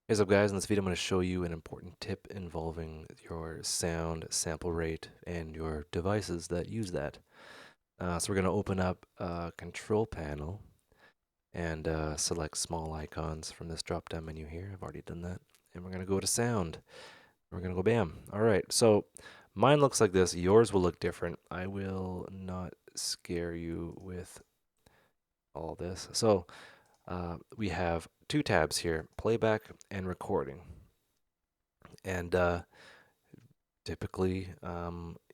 Hey, what's up, guys? In this video, I'm going to show you an important tip involving your sound sample rate and your devices that use that. So we're going to open up a control panel and select small icons from this drop-down menu here. I've already done that. And we're going to go to sound. We're going to go bam. All right, so mine looks like this. Yours will look different. I will not scare you with all this. So we have two tabs here, playback and recording. And typically,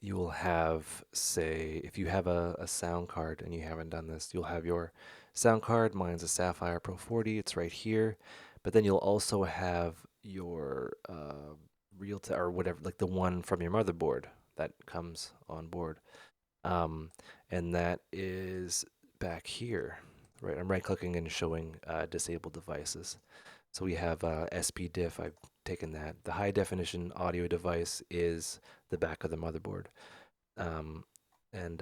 you will have, say, if you have a sound card and you haven't done this, you'll have your sound card. Mine's a Sapphire Pro 40. It's right here. But then you'll also have your real or whatever, like the one from your motherboard that comes on board. Um, and that is back here, right? I'm right clicking and showing disabled devices. So we have SPDIF. I've taken that. The high definition audio device is the back of the motherboard. Um, and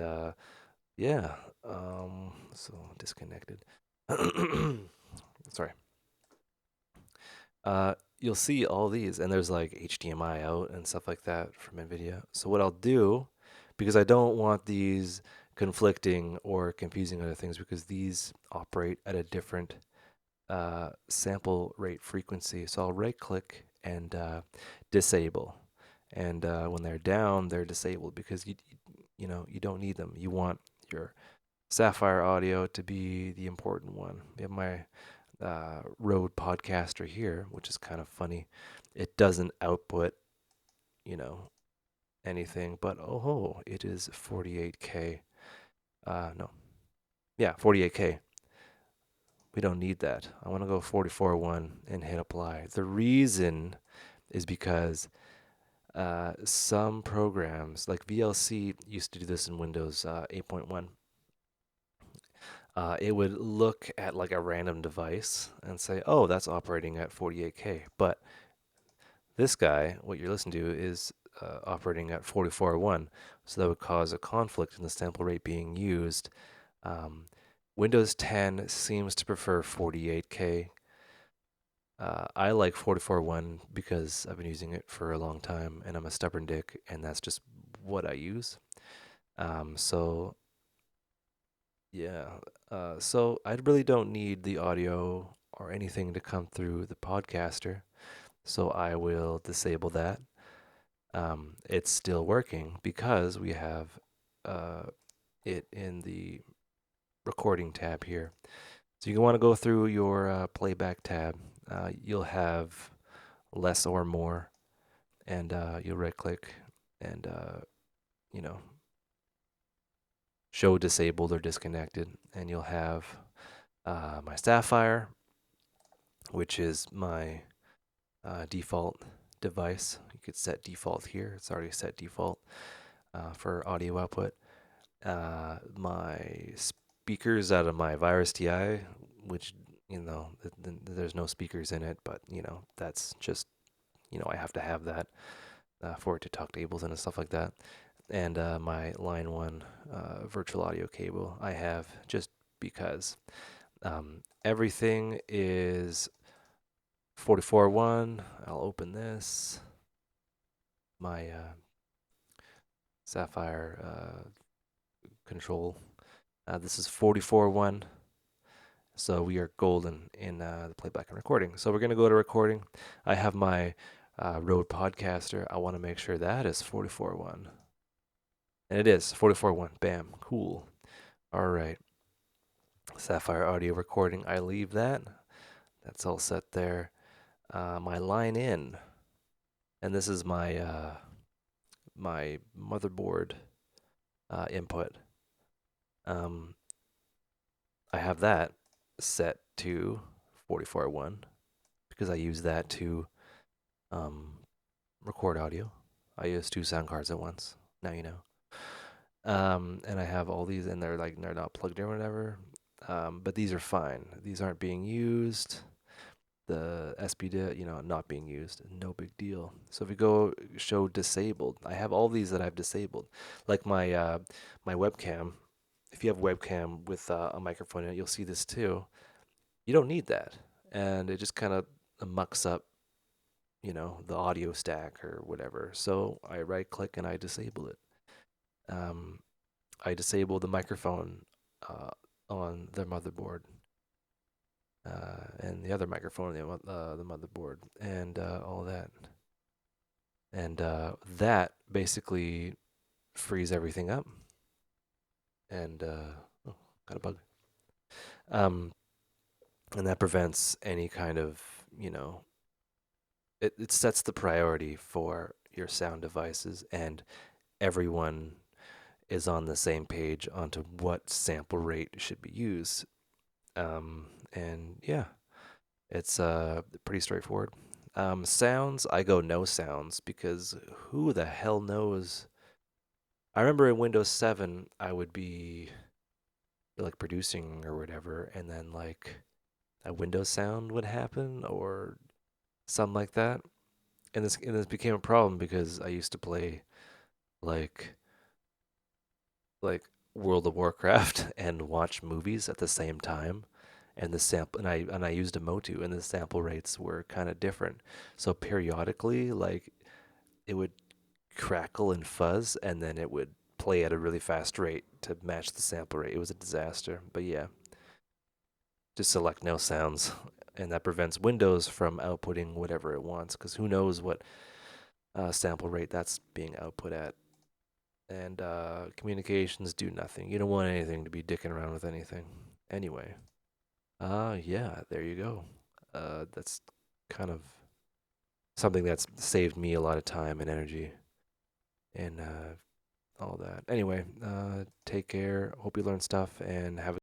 yeah, so disconnected. Sorry. You'll see all these, and there's like HDMI out and stuff like that from NVIDIA. So what I'll do, because I don't want these conflicting or confusing other things, because these operate at a different sample rate frequency. So I'll right click and disable. And when they're down, they're disabled because you don't need them. You want your Sapphire audio to be the important one. We have my Rode Podcaster here, which is kind of funny. It doesn't output, you know, anything, but oh, it is 48K. No, yeah, 48K. We don't need that. I want to go 44.1 and hit apply. The reason is because some programs, like VLC used to do this in Windows 8.1, it would look at like a random device and say, oh, that's operating at 48K. But this guy, what you're listening to, is operating at 44.1. So that would cause a conflict in the sample rate being used. Um, Windows 10 seems to prefer 48K. I like 44.1 because I've been using it for a long time and I'm a stubborn dick, and that's just what I use. So, yeah. So I really don't need the audio or anything to come through the podcaster. So I will disable that. It's still working because we have it in the recording tab here. So you want to go through your playback tab. You'll have less or more, and you'll right click and you know show disabled or disconnected, and you'll have my Sapphire, which is my default device. You could set default here. It's already set default for audio output. My speakers out of my Virus TI, which there's no speakers in it, but that's just I have to have that for it to talk to Ableton and stuff like that. And my line one virtual audio cable I have just because everything is 44.1. I'll open this. My Sapphire control. This is 44.1. So we are golden in the playback and recording. So we're going to go to recording. I have my Rode Podcaster. I want to make sure that is 44.1. And it is 44.1. Bam. Cool. All right. Sapphire audio recording. I leave that. That's all set there. My line in. And this is my motherboard input. I have that set to 44.1 because I use that to record audio. I use two sound cards at once. Now you know. And I have all these, and they're not plugged in or whatever. But these are fine. These aren't being used. The SPD, not being used. No big deal. So if we go show disabled, I have all these that I've disabled, like my webcam. If you have webcam with a microphone in it, you'll see this too. You don't need that, and it just kind of mucks up the audio stack or whatever. So I right click and I disable it. Um, I disable the microphone uh, on the motherboard and the other microphone on the motherboard and all that. And that basically frees everything up. And oh, got a bug. Um, and that prevents any kind of, you know, it sets the priority for your sound devices, and everyone is on the same page onto what sample rate should be used. And yeah, it's pretty straightforward. Sounds, I go no sounds because who the hell knows? I remember in Windows 7, I would be like producing or whatever, and then like a Windows sound would happen or something like that. And this became a problem because I used to play like like World of Warcraft and watch movies at the same time. And the sample and I used Emotu, and the sample rates were kind of different. So periodically, like it would crackle and fuzz, and then it would play at a really fast rate to match the sample rate. It was a disaster. But yeah, just select no sounds, and that prevents Windows from outputting whatever it wants, because who knows what sample rate that's being output at. And communications do nothing. You don't want anything to be dicking around with anything. Anyway, yeah, there you go. That's kind of something that's saved me a lot of time and energy and all that. Anyway, take care. Hope you learn stuff and have a